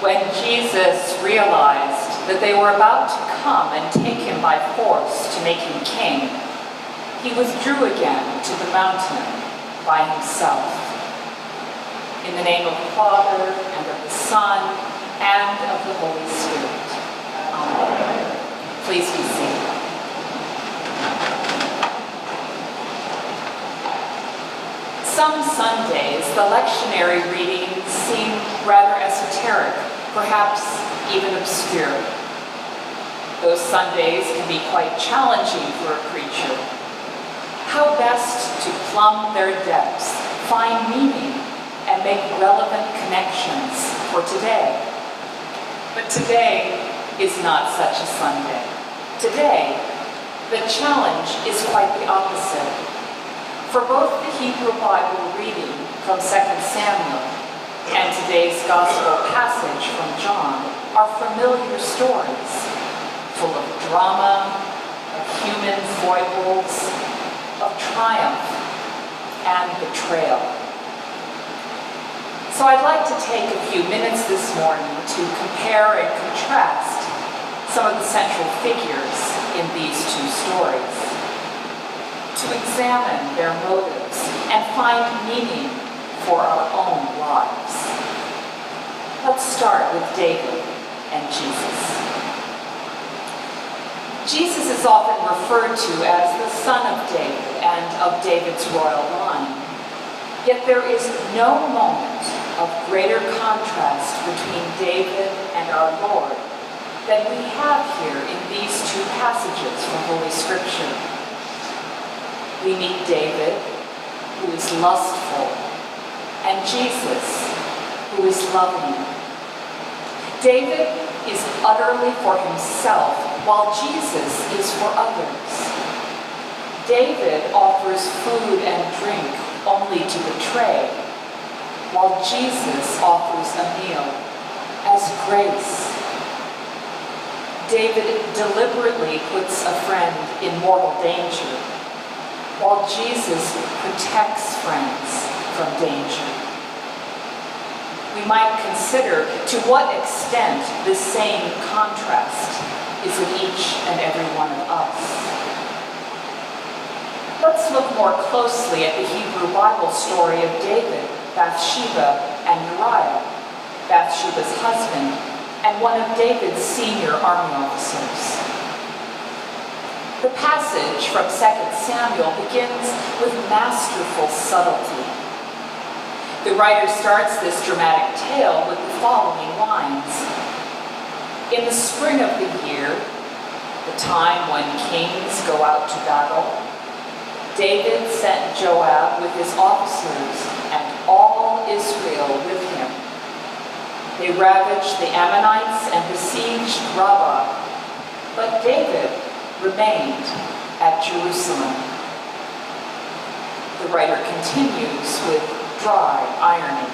When Jesus realized that they were about to come and take him by force to make him king, he withdrew again to the mountain by himself. In the name of the Father, and of the Son, and of the Holy Spirit. Amen. Please be seated. Some Sundays, the lectionary readings seem rather esoteric, perhaps even obscure. Those Sundays can be quite challenging for a preacher. How best to plumb their depths, find meaning, and make relevant connections for today? But today is not such a Sunday. Today, the challenge is quite the opposite. For both the Hebrew Bible reading from 2 Samuel and today's Gospel passage from John are familiar stories, full of drama, of human foibles, of triumph and betrayal. So I'd like to take a few minutes this morning to compare and contrast some of the central figures in these two stories, to examine their motives and find meaning for our own lives. Let's start with David and Jesus. Jesus is often referred to as the son of David and of David's royal line. Yet there is no moment of greater contrast between David and our Lord than we have here in these two passages from Holy Scripture. We meet David, who is lustful, and Jesus, who is loving. David is utterly for himself, while Jesus is for others. David offers food and drink only to betray, while Jesus offers a meal as grace. David deliberately puts a friend in mortal danger, while Jesus protects friends from danger. We might consider to what extent this same contrast is in each and every one of us. Let's look more closely at the Hebrew Bible story of David, Bathsheba, and Uriah, Bathsheba's husband, and one of David's senior army officers. The passage from 2 Samuel begins with masterful subtlety. The writer starts this dramatic tale with the following lines. In the spring of the year, the time when kings go out to battle, David sent Joab with his officers and all Israel with him. They ravaged the Ammonites and besieged Rabbah, but David remained at Jerusalem. The writer continues with dry irony.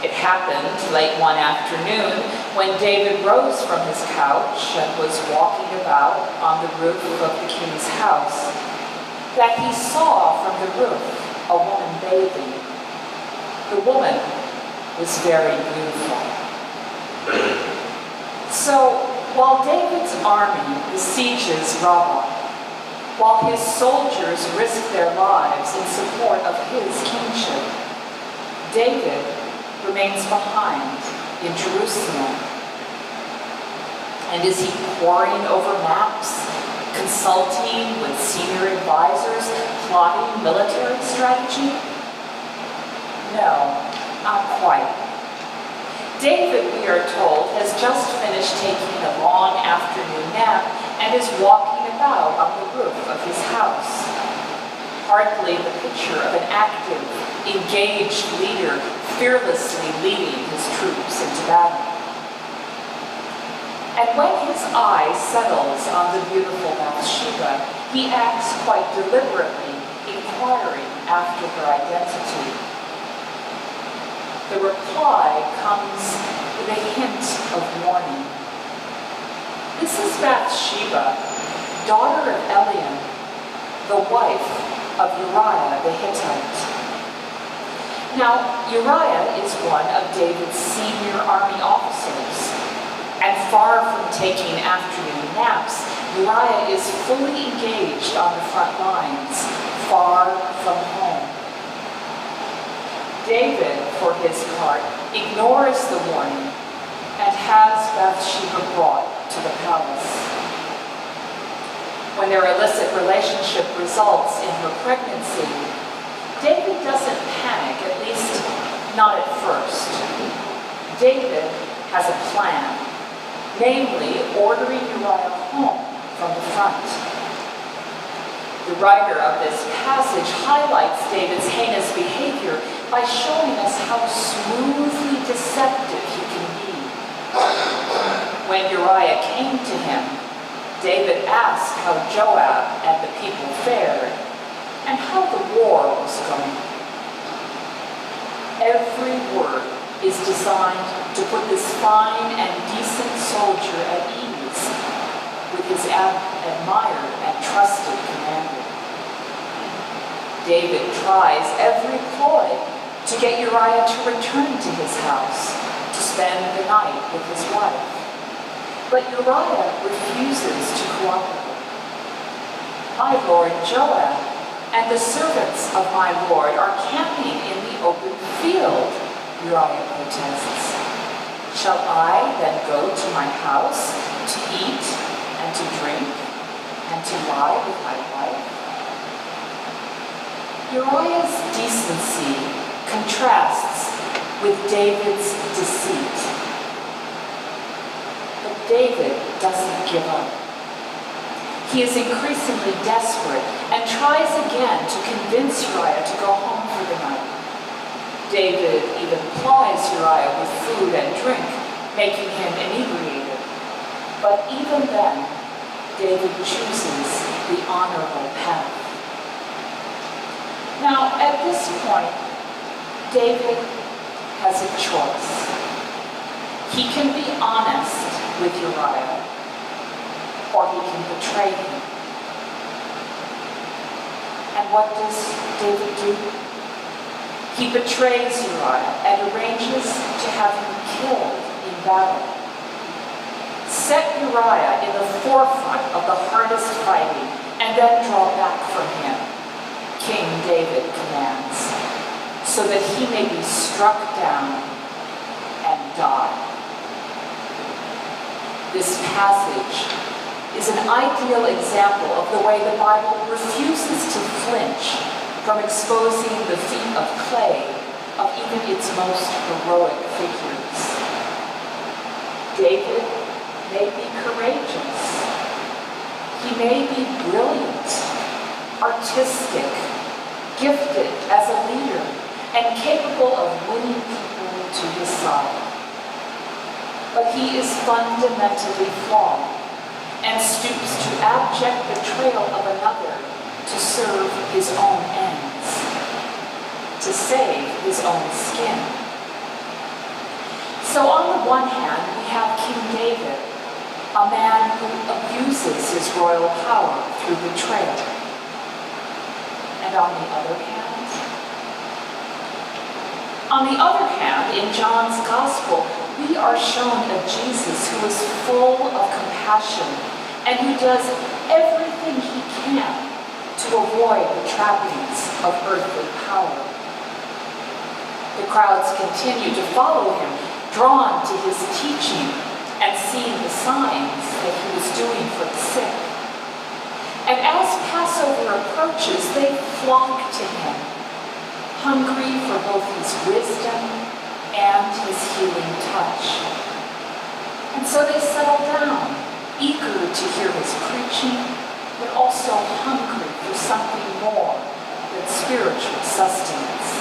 It happened late one afternoon when David rose from his couch and was walking about on the roof of the king's house that he saw from the roof a woman bathing. The woman was very beautiful. So, while David's army besieges Rabbah, while his soldiers risk their lives in support of his kingship, David remains behind in Jerusalem. And is he poring over maps, consulting with senior advisors, plotting military strategy? No, not quite. David, we are told, has just finished taking a long afternoon nap and is walking about on the roof of his house. Hardly the picture of an active, engaged leader fearlessly leading his troops into battle. And when his eye settles on the beautiful Bathsheba, he acts quite deliberately, inquiring after her identity. The reply comes with a hint of warning. This is Bathsheba, daughter of Eliam, the wife of Uriah the Hittite. Now, Uriah is one of David's senior army officers, and far from taking afternoon naps, Uriah is fully engaged on the front lines, far from home. David, for his part, ignores the warning and has Bathsheba brought to the palace. When their illicit relationship results in her pregnancy, David doesn't panic, at least not at first. David has a plan, namely ordering Uriah home from the front. The writer of this passage highlights David's heinous behavior by showing us how smoothly deceptive he can be. When Uriah came to him, David asked how Joab and the people fared and how the war was going. Every word is designed to put this fine and decent soldier at ease with his admired and trusted commander. David tries every ploy to get Uriah to return to his house to spend the night with his wife. But Uriah refuses to cooperate. My lord Joab and the servants of my lord are camping in the open field, Uriah protests. Shall I then go to my house to eat and to drink and to lie with my wife? Uriah's decency contrasts with David's deceit. But David doesn't give up. He is increasingly desperate and tries again to convince Uriah to go home for the night. David even plies Uriah with food and drink, making him inebriated. But even then, David chooses the honorable path. Now, at this point, David has a choice. He can be honest with Uriah, or he can betray him. And what does David do? He betrays Uriah and arranges to have him killed in battle. Set Uriah in the forefront of the hardest fighting and then draw back from him, King David commands, so that he may be struck down and die. This passage is an ideal example of the way the Bible refuses to flinch from exposing the feet of clay of even its most heroic figures. David may be courageous. He may be brilliant, artistic, gifted as a leader, and capable of winning people to his side. But he is fundamentally flawed and stoops to abject betrayal of another to serve his own ends, to save his own skin. So on the one hand, we have King David, a man who abuses his royal power through betrayal. And on the other hand, in John's Gospel, we are shown a Jesus who is full of compassion and who does everything he can to avoid the trappings of earthly power. The crowds continue to follow him, drawn to his teaching and seeing the signs that he was doing for the sick. And as Passover approaches, they flock to him, hungry for both his wisdom and his healing touch. And so they settle down, eager to hear his preaching, but also hungry for something more than spiritual sustenance.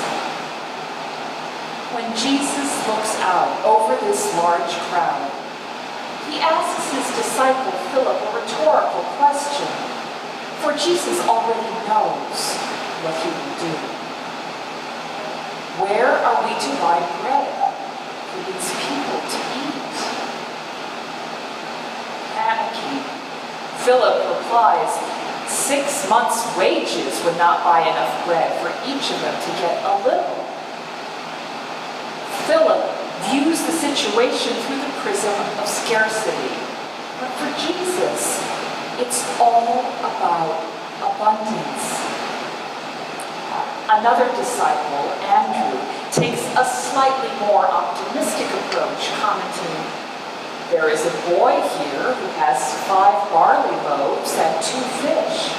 When Jesus looks out over this large crowd, he asks his disciple Philip a rhetorical question, for Jesus already knows what he will do. Where are we to buy bread for these people to eat? Panicking, Philip replies, 6 months' wages would not buy enough bread for each of them to get a little. Philip views the situation through the prism of scarcity. But for Jesus, it's all about abundance. Another disciple, Andrew, takes a slightly more optimistic approach, commenting, "There is a boy here who has 5 barley loaves and 2 fish.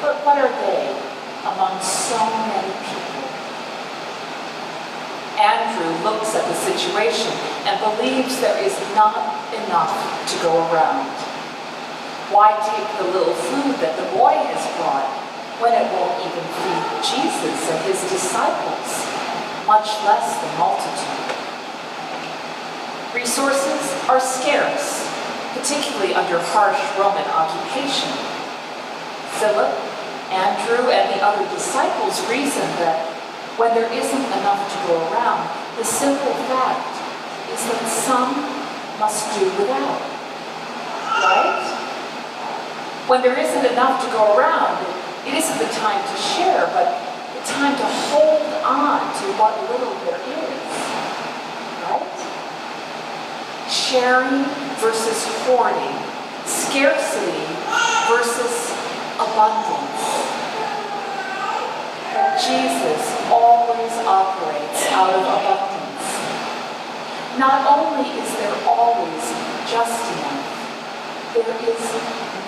But what are they among so many people?" Andrew looks at the situation and believes there is not enough to go around. Why take the little food that the boy has brought when it won't even feed Jesus and his disciples, much less the multitude? Resources are scarce, particularly under harsh Roman occupation. Philip, Andrew, and the other disciples reason that when there isn't enough to go around, the simple fact is that some must do without. Right? When there isn't enough to go around, it isn't the time to share, but the time to hold on to what little there is. Right? Sharing versus hoarding. Scarcity versus abundance. But Jesus always operates out of abundance. Not only is there always just enough, there is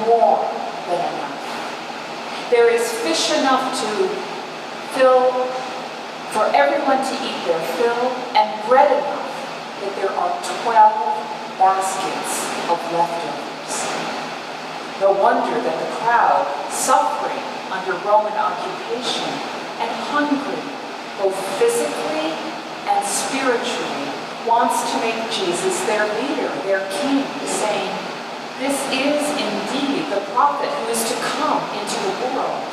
more than enough. There is fish enough to fill, for everyone to eat their fill, and bread enough that there are 12 baskets of leftovers. No wonder that the crowd, suffering under Roman occupation and hungry, both physically and spiritually, wants to make Jesus their leader, their king, saying, "This is indeed the prophet who is to come into the world."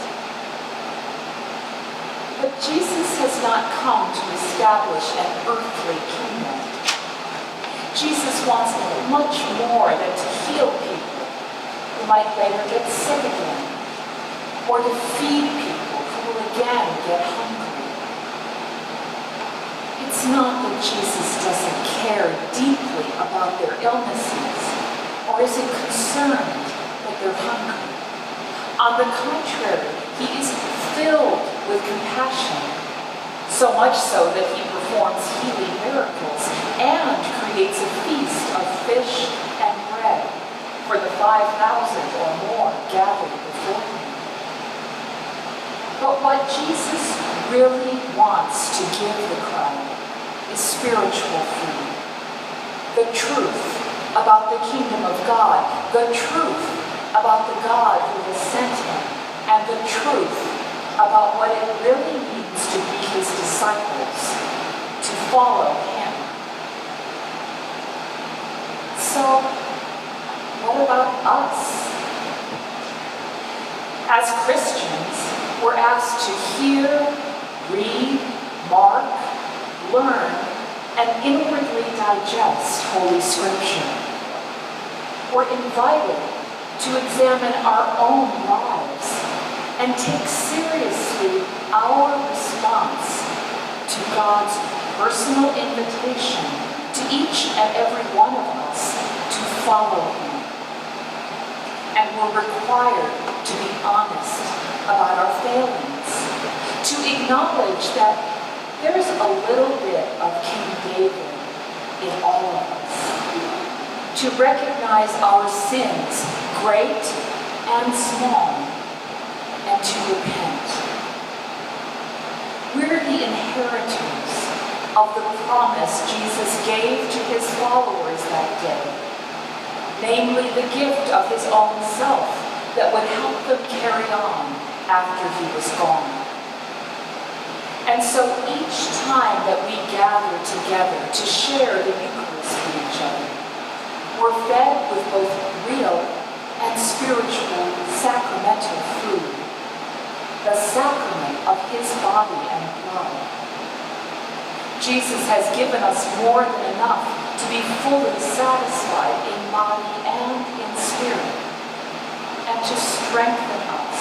But Jesus has not come to establish an earthly kingdom. Jesus wants much more than to heal people who might later get sick again, or to feed people who will again get hungry. It's not that Jesus doesn't care deeply about their illnesses, or isn't concerned that they're hungry. On the contrary, he is filled with compassion, so much so that he performs healing miracles and creates a feast of fish and bread for the 5,000 or more gathered before him. But what Jesus really wants to give the crowd is spiritual food. The truth about the kingdom of God, the truth about the God who has sent him, and the truth about what it really means to be his disciples, to follow him. So, what about us? As Christians, we're asked to hear, read, mark, learn, and inwardly digest Holy Scripture. We're invited to examine our own lives and take seriously our response to God's personal invitation to each and every one of us to follow him. And we're required to be honest about our failings, to acknowledge that there's a little bit of King David in all of us, to recognize our sins, great and small, and to repent. We're the inheritors of the promise Jesus gave to his followers that day, namely the gift of his own self that would help them carry on after he was gone. And so each time that we gather together to share the Eucharist with each other, we're fed with both real and spiritual sacramental food, the sacrament of his body and blood. Jesus has given us more than enough to be fully satisfied in body and in spirit, and to strengthen us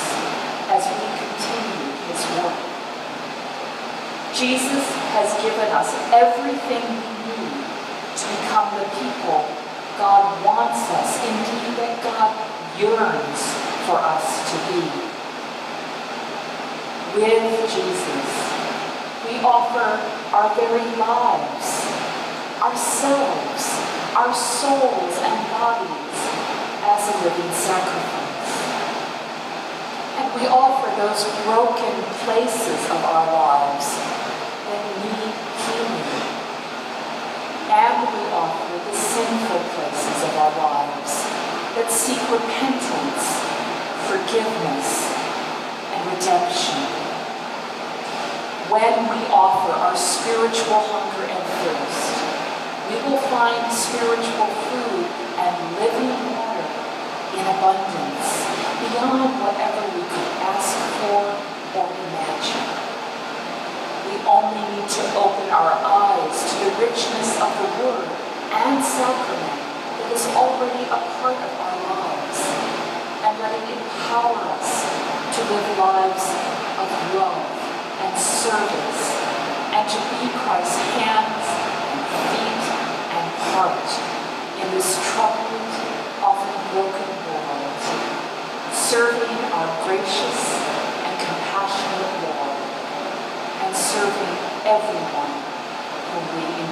as we continue his work. Jesus has given us everything we need to become the people God wants us, indeed that God yearns for us to be. With Jesus, we offer our very lives, ourselves, our souls and bodies as a living sacrifice. And we offer those broken places of our lives that need healing. And we offer the sinful places of our lives that seek repentance, forgiveness, and redemption. When we offer our spiritual hunger and thirst, we will find spiritual food and living water in abundance, beyond whatever we could ask for or imagine. We only need to open our eyes to the richness of the Word and Sacrament that is already a part of our lives, and let it empower us to live lives of love and service, and to be Christ's hands and feet and heart in this troubled, often broken world, serving our gracious and compassionate Lord, and serving everyone whom we encounter.